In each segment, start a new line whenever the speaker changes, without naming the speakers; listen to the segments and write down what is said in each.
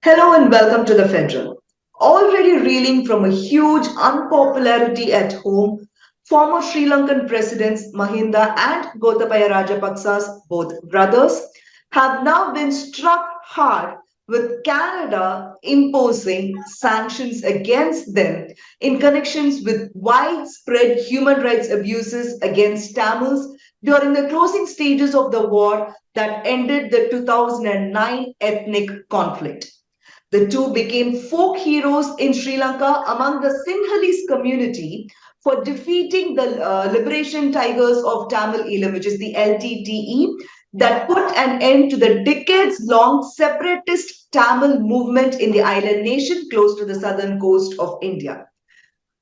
Hello and welcome to the Federal. Already reeling from a huge unpopularity at home, former Sri Lankan presidents Mahinda and Gotabaya Rajapaksa's both brothers have now been struck hard with Canada imposing sanctions against them in connections with widespread human rights abuses against Tamils during the closing stages of the war that ended the 2009 ethnic conflict. The two became folk heroes in Sri Lanka among the Sinhalese community for defeating the Liberation Tigers of Tamil Eelam, which is the LTTE, that put an end to the decades long separatist Tamil movement in the island nation close to the southern coast of India.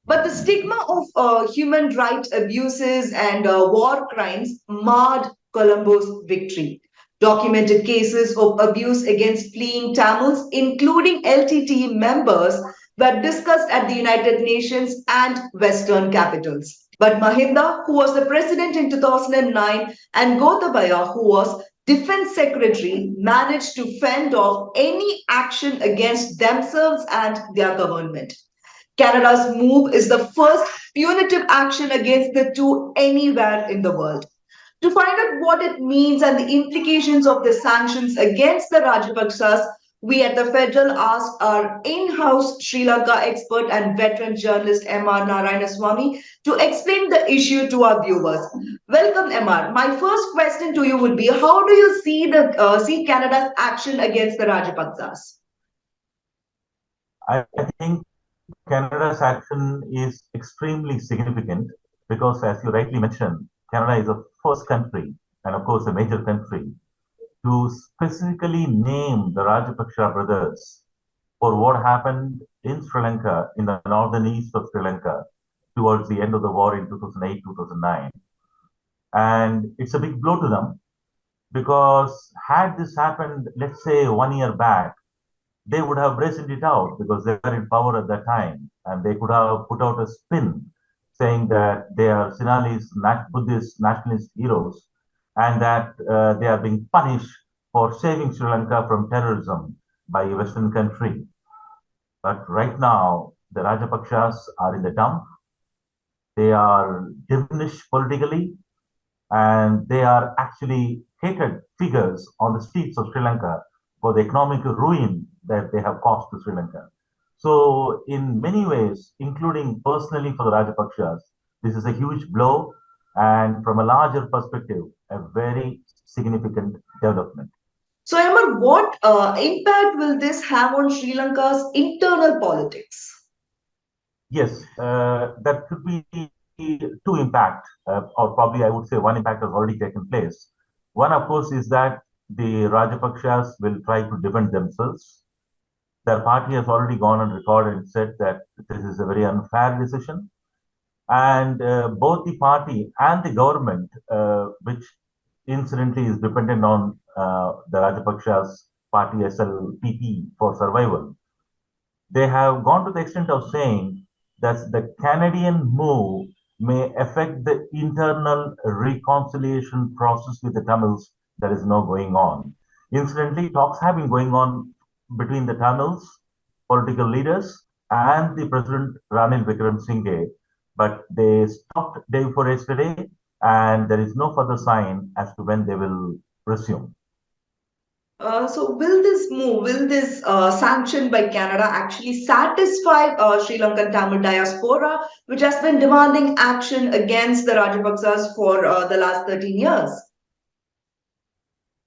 But the stigma of human rights abuses and war crimes marred Colombo's victory. Documented cases of abuse against fleeing Tamils, including LTTE members, were discussed at the United Nations and Western capitals. But Mahinda, who was the president in 2009, and Gotabaya, who was defense secretary, managed to fend off any action against themselves and their government. Canada's move is the first punitive action against the two anywhere in the world. To find out what it means and the implications of the sanctions against the Rajapaksas, we at the Federal asked our in-house Sri Lanka expert and veteran journalist M.R. Narayanaswamy to explain the issue to our viewers. Welcome, M.R. My first question to you would be: how do you see Canada's action against the Rajapaksas?
I think Canada's action is extremely significant because, as you rightly mentioned, Canada is the first country, and of course, a major country, to specifically name the Rajapaksa brothers for what happened in Sri Lanka, in the northern east of Sri Lanka, towards the end of the war in 2008 2009. And it's a big blow to them because, had this happened, let's say, 1 year back, they would have brazened it out because they were in power at that time, and they could have put out a spin saying that they are Sinhalese Buddhist nationalist heroes and that they are being punished for saving Sri Lanka from terrorism by a Western country. But right now, the Rajapakshas are in the dump. They are diminished politically, and they are actually hated figures on the streets of Sri Lanka for the economic ruin that they have caused to Sri Lanka. So, in many ways, including personally for the Rajapakshas, this is a huge blow, and from a larger perspective, a very significant development.
So, Amar, what impact will this have on Sri Lanka's internal politics?
Yes, that could be two impact, or probably I would say one impact has already taken place. One, of course, is that the Rajapakshas will try to defend themselves. Their party has already gone on record and said that this is a very unfair decision. And both the party and the government, which incidentally is dependent on the Rajapakshas party SLPP for survival, they have gone to the extent of saying that the Canadian move may affect the internal reconciliation process with the Tamils that is now going on. Incidentally, talks have been going on between the Tamils, political leaders, and the President Ranil Wickremesinghe, but they stopped day before yesterday, and there is no further sign as to when they will resume.
So, will this sanction by Canada actually satisfy Sri Lankan Tamil diaspora, which has been demanding action against the Rajapaksas for the last 13 years?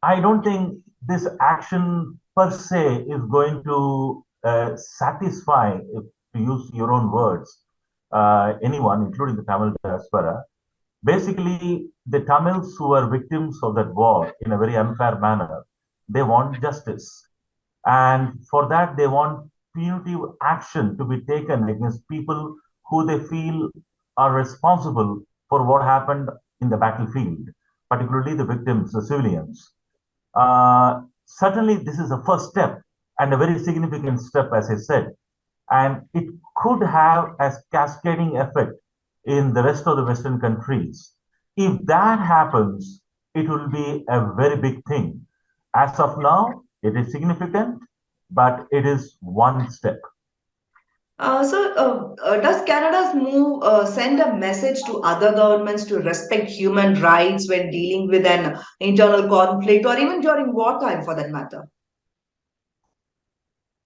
I don't think this action per se is going to satisfy, if to use your own words, anyone, including the Tamil diaspora. Basically, the Tamils who are victims of that war in a very unfair manner, they want justice. And for that, they want punitive action to be taken against people who they feel are responsible for what happened in the battlefield, particularly the victims, the civilians. Certainly, this is a first step and a very significant step, as I said, and it could have a cascading effect in the rest of the Western countries. If that happens, it will be a very big thing. As of now, it is significant, but it is one step.
Does Canada's move send a message to other governments to respect human rights when dealing with an internal conflict or even during wartime for that matter?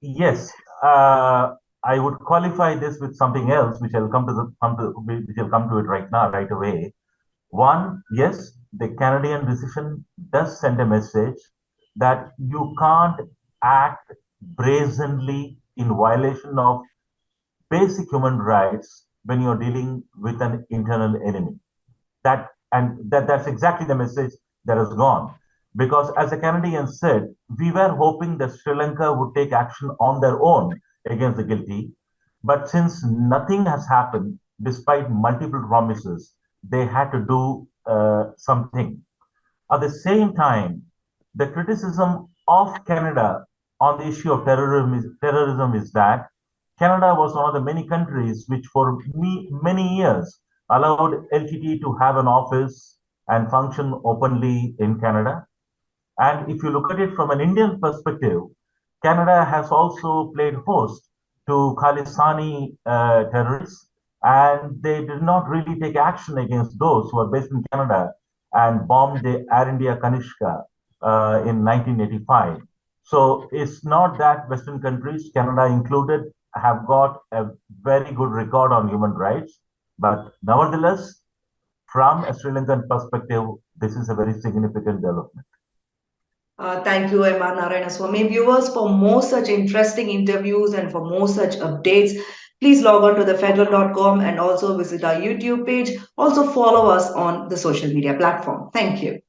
Yes, I would qualify this with something else, which I'll which I'll come to it right now, right away. One, yes, the Canadian decision does send a message that you can't act brazenly in violation of basic human rights when you're dealing with an internal enemy. That's exactly the message that has gone. Because as the Canadians said, we were hoping that Sri Lanka would take action on their own against the guilty. But since nothing has happened, despite multiple promises, they had to do something. At the same time, the criticism of Canada on the issue of terrorism is that Canada was one of the many countries which, for many years, allowed LTT to have an office and function openly in Canada. And if you look at it from an Indian perspective, Canada has also played host to Khalisani terrorists, and they did not really take action against those who are based in Canada and bombed the Air India Kanishka in 1985. So it's not that Western countries, Canada included, have got a very good record on human rights, but nevertheless, from a Sri Lankan perspective, this is a very significant development.
Thank you, M.R. Narayanaswamy. Viewers, for more such interesting interviews and for more such updates, please log on to thefederal.com and also visit our YouTube page. Also follow us on the social media platform. Thank you.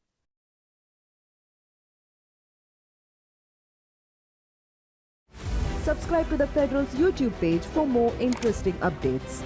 Subscribe to the Federal's YouTube page for more interesting updates.